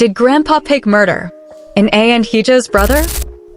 Did Grandpa Pig murder In and Heeja's brother?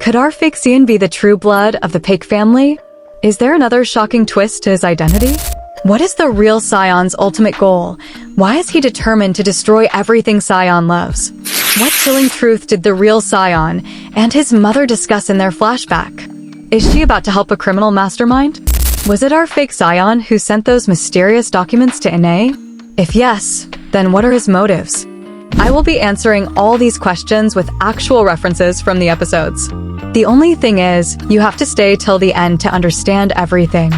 Could our fake Sion be the true blood of the Pig family? Is there another shocking twist to his identity? What is the real Sion's ultimate goal? Why is he determined to destroy everything Sion loves? What chilling truth did the real Sion and his mother discuss in their flashback? Is she about to help a criminal mastermind? Was it our fake Sion who sent those mysterious documents to Ine? If yes, then what are his motives? I will be answering all these questions with actual references from the episodes. The only thing is, you have to stay till the end to understand everything.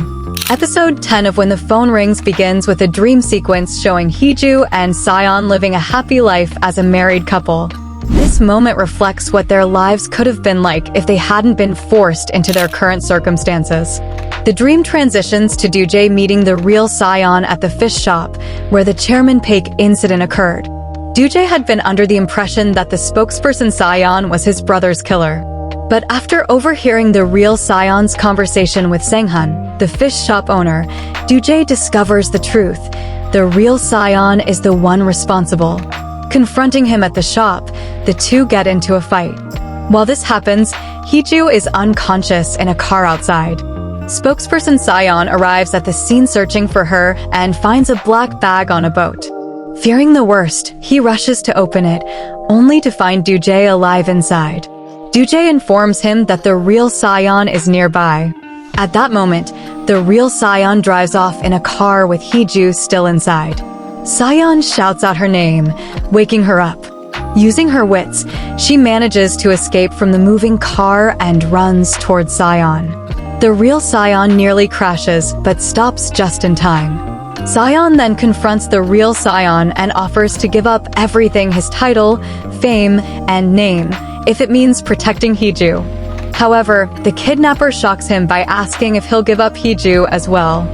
Episode 10 of When the Phone Rings begins with a dream sequence showing Heeju and Sion living a happy life as a married couple. This moment reflects what their lives could have been like if they hadn't been forced into their current circumstances. The dream transitions to Doojay meeting the real Sion at the fish shop, where the Chairman Pig incident occurred. Doojay had been under the impression that the spokesperson Sion was his brother's killer. But after overhearing the real Sion's conversation with Sanghan, the fish shop owner, Doojay discovers the truth. The real Sion is the one responsible. Confronting him at the shop, the two get into a fight. While this happens, Heeju is unconscious in a car outside. Spokesperson Sion arrives at the scene searching for her and finds a black bag on a boat. Fearing the worst, he rushes to open it, only to find Doojay alive inside. Doojay informs him that the real Sion is nearby. At that moment, the real Sion drives off in a car with Heeju still inside. Sion shouts out her name, waking her up. Using her wits, she manages to escape from the moving car and runs towards Sion. The real Sion nearly crashes, but stops just in time. Sion then confronts the real Sion and offers to give up everything: his title, fame, and name, if it means protecting Heeju. However, the kidnapper shocks him by asking if he'll give up Heeju as well.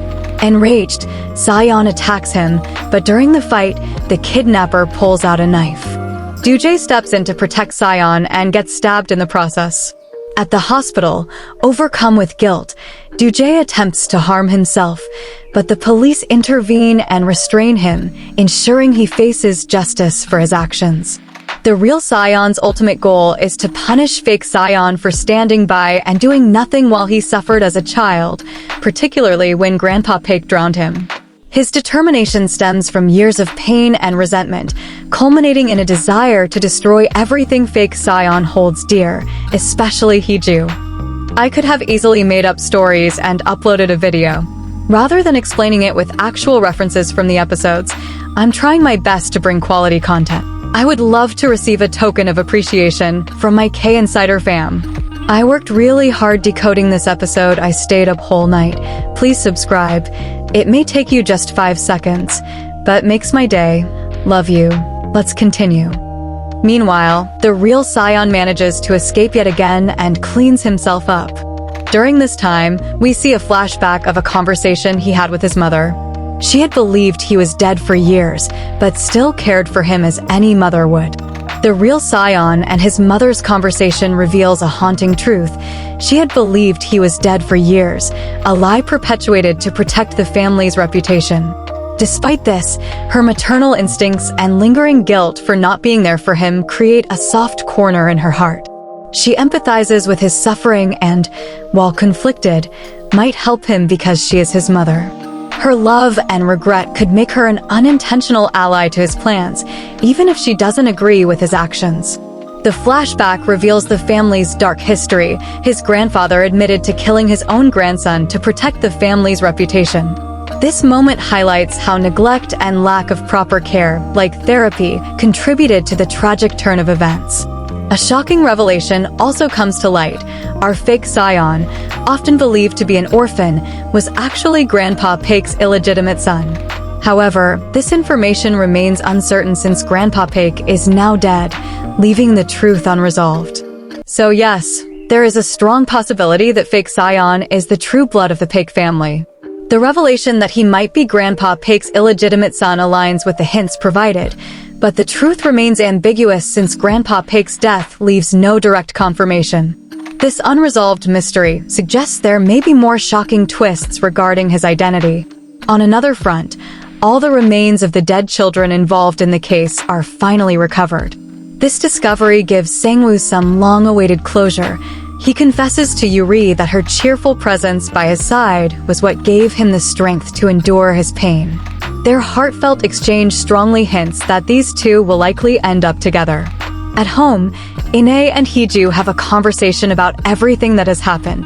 Enraged, Sion attacks him, but during the fight, the kidnapper pulls out a knife. Doojay steps in to protect Sion and gets stabbed in the process. At the hospital, overcome with guilt, Doojay attempts to harm himself, but the police intervene and restrain him, ensuring he faces justice for his actions. The real Sion's ultimate goal is to punish fake Sion for standing by and doing nothing while he suffered as a child, particularly when Grandpa Pig drowned him. His determination stems from years of pain and resentment, culminating in a desire to destroy everything fake Sion holds dear, especially Heeju. I could have easily made up stories and uploaded a video. Rather than explaining it with actual references from the episodes, I'm trying my best to bring quality content. I would love to receive a token of appreciation from my K-Insider fam. I worked really hard decoding this episode. I stayed up whole night. Please subscribe. It may take you just 5 seconds, but makes my day. Love you. Let's continue. Meanwhile, the real Sion manages to escape yet again and cleans himself up. During this time, we see a flashback of a conversation he had with his mother. She had believed he was dead for years, but still cared for him as any mother would. The real Sion and his mother's conversation reveals a haunting truth. She had believed he was dead for years, a lie perpetuated to protect the family's reputation. Despite this, her maternal instincts and lingering guilt for not being there for him create a soft corner in her heart. She empathizes with his suffering and, while conflicted, might help him because she is his mother. Her love and regret could make her an unintentional ally to his plans, even if she doesn't agree with his actions. The flashback reveals the family's dark history. His grandfather admitted to killing his own grandson to protect the family's reputation. This moment highlights how neglect and lack of proper care, like therapy, contributed to the tragic turn of events. A shocking revelation also comes to light. Our fake Sion, often believed to be an orphan, was actually Grandpa Pig's illegitimate son. However, this information remains uncertain since Grandpa Pig is now dead, leaving the truth unresolved. So yes, there is a strong possibility that fake Sion is the true blood of the Pig family. The revelation that he might be Grandpa Pig's illegitimate son aligns with the hints provided, but the truth remains ambiguous since Grandpa Pig's death leaves no direct confirmation. This unresolved mystery suggests there may be more shocking twists regarding his identity. On another front, all the remains of the dead children involved in the case are finally recovered. This discovery gives Sangwoo some long-awaited closure. He confesses to Yuri that her cheerful presence by his side was what gave him the strength to endure his pain. Their heartfelt exchange strongly hints that these two will likely end up together. At home, Ine and Heeju have a conversation about everything that has happened.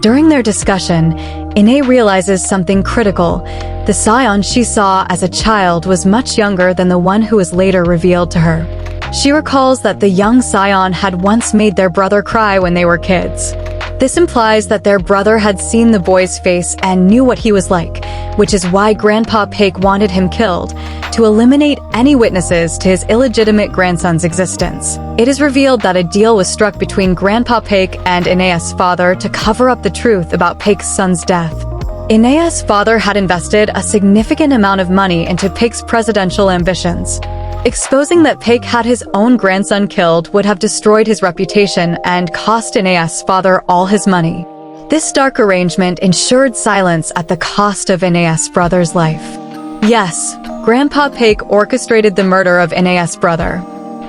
During their discussion, Ine realizes something critical. The Scion she saw as a child was much younger than the one who was later revealed to her. She recalls that the young Scion had once made their brother cry when they were kids. This implies that their brother had seen the boy's face and knew what he was like, which is why Grandpa Paik wanted him killed, to eliminate any witnesses to his illegitimate grandson's existence. It is revealed that a deal was struck between Grandpa Paik and Inea's father to cover up the truth about Paik's son's death. Inea's father had invested a significant amount of money into Paik's presidential ambitions. Exposing that Paik had his own grandson killed would have destroyed his reputation and cost Inea's father all his money. This dark arrangement ensured silence at the cost of Inea's brother's life. Yes, Grandpa Paik orchestrated the murder of Inea's brother.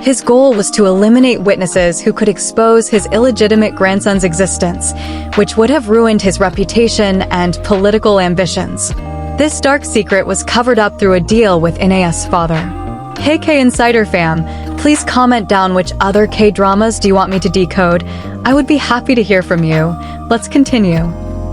His goal was to eliminate witnesses who could expose his illegitimate grandson's existence, which would have ruined his reputation and political ambitions. This dark secret was covered up through a deal with Inea's father. Hey K-Insider fam, please comment down which other K-dramas do you want me to decode. I would be happy to hear from you. Let's continue.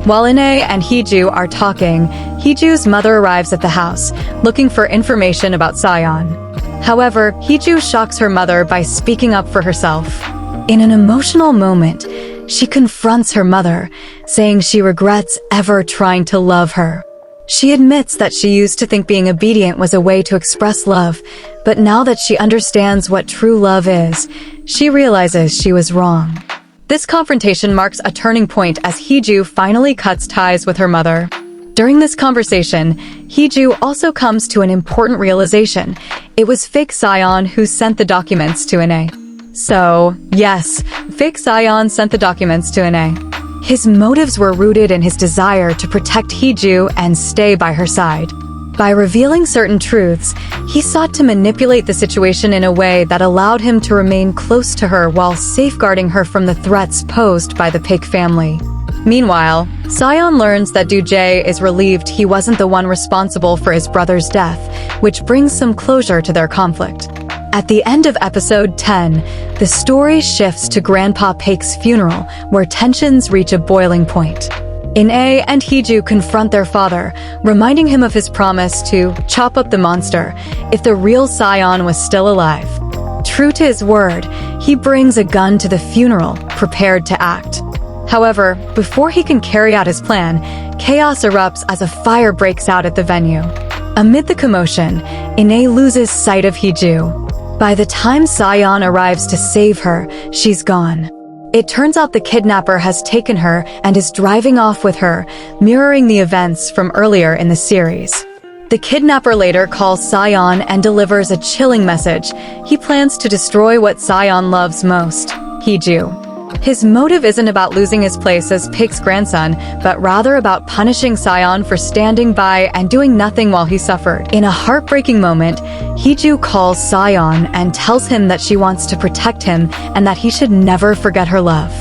While Ine and Heeju are talking, Heeju's mother arrives at the house, looking for information about Scion. However, Heeju shocks her mother by speaking up for herself. In an emotional moment, she confronts her mother, saying she regrets ever trying to love her. She admits that she used to think being obedient was a way to express love, but now that she understands what true love is, she realizes she was wrong. This confrontation marks a turning point as Heeju finally cuts ties with her mother. During this conversation, Heeju also comes to an important realization. It was fake Scion who sent the documents to Ine. So, yes, fake Scion sent the documents to Ine. His motives were rooted in his desire to protect Heeju and stay by her side. By revealing certain truths, he sought to manipulate the situation in a way that allowed him to remain close to her while safeguarding her from the threats posed by the Paik family. Meanwhile, Scion learns that Doojae is relieved he wasn't the one responsible for his brother's death, which brings some closure to their conflict. At the end of episode 10, the story shifts to Grandpa Paik's funeral, where tensions reach a boiling point. Ine and Heeju confront their father, reminding him of his promise to chop up the monster if the real Scion was still alive. True to his word, he brings a gun to the funeral, prepared to act. However, before he can carry out his plan, chaos erupts as a fire breaks out at the venue. Amid the commotion, Ine loses sight of Heeju. By the time Scion arrives to save her, she's gone. It turns out the kidnapper has taken her and is driving off with her, mirroring the events from earlier in the series. The kidnapper later calls Scion and delivers a chilling message. He plans to destroy what Scion loves most, Heeju. His motive isn't about losing his place as Paik's grandson, but rather about punishing Scion for standing by and doing nothing while he suffered. In a heartbreaking moment, Heeju calls Scion and tells him that she wants to protect him and that he should never forget her love.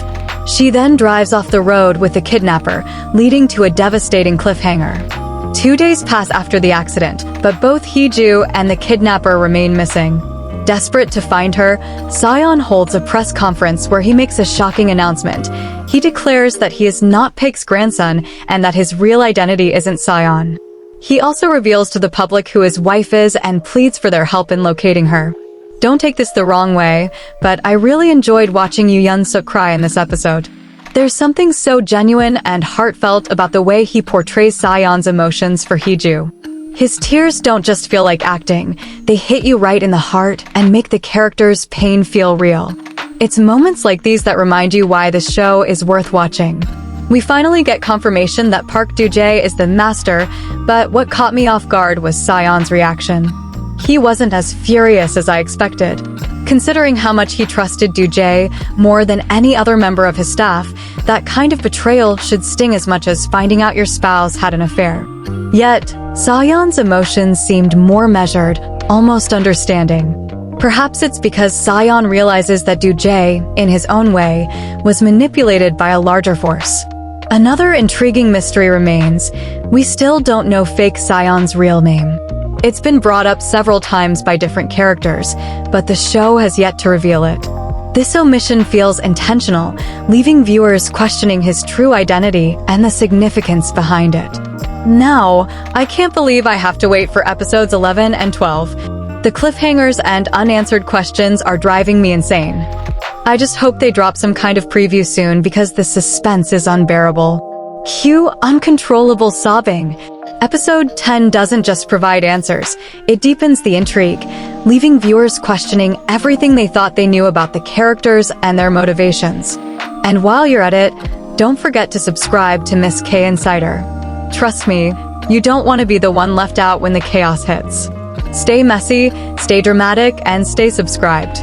She then drives off the road with the kidnapper, leading to a devastating cliffhanger. 2 days pass after the accident, but both Heeju and the kidnapper remain missing. Desperate to find her, Scion holds a press conference where he makes a shocking announcement. He declares that he is not Paik's grandson and that his real identity isn't Scion. He also reveals to the public who his wife is and pleads for their help in locating her. Don't take this the wrong way, but I really enjoyed watching Yoo Yeon-suk cry in this episode. There's something so genuine and heartfelt about the way he portrays Scion's emotions for Heeju. His tears don't just feel like acting, they hit you right in the heart and make the character's pain feel real. It's moments like these that remind you why this show is worth watching. We finally get confirmation that Park Doojae is the master, but what caught me off guard was Scion's reaction. He wasn't as furious as I expected. Considering how much he trusted Doojae more than any other member of his staff, that kind of betrayal should sting as much as finding out your spouse had an affair. Yet, Scion's emotions seemed more measured, almost understanding. Perhaps it's because Sion realizes that Jae, in his own way, was manipulated by a larger force. Another intriguing mystery remains. We still don't know fake Sion's real name. It's been brought up several times by different characters, but the show has yet to reveal it. This omission feels intentional, leaving viewers questioning his true identity and the significance behind it. Now, I can't believe I have to wait for episodes 11 and 12. The cliffhangers and unanswered questions are driving me insane. I just hope they drop some kind of preview soon because the suspense is unbearable. Cue uncontrollable sobbing. Episode 10 doesn't just provide answers, it deepens the intrigue, leaving viewers questioning everything they thought they knew about the characters and their motivations. And while you're at it, don't forget to subscribe to Miss K Insider. Trust me, you don't want to be the one left out when the chaos hits. Stay messy, stay dramatic, and stay subscribed.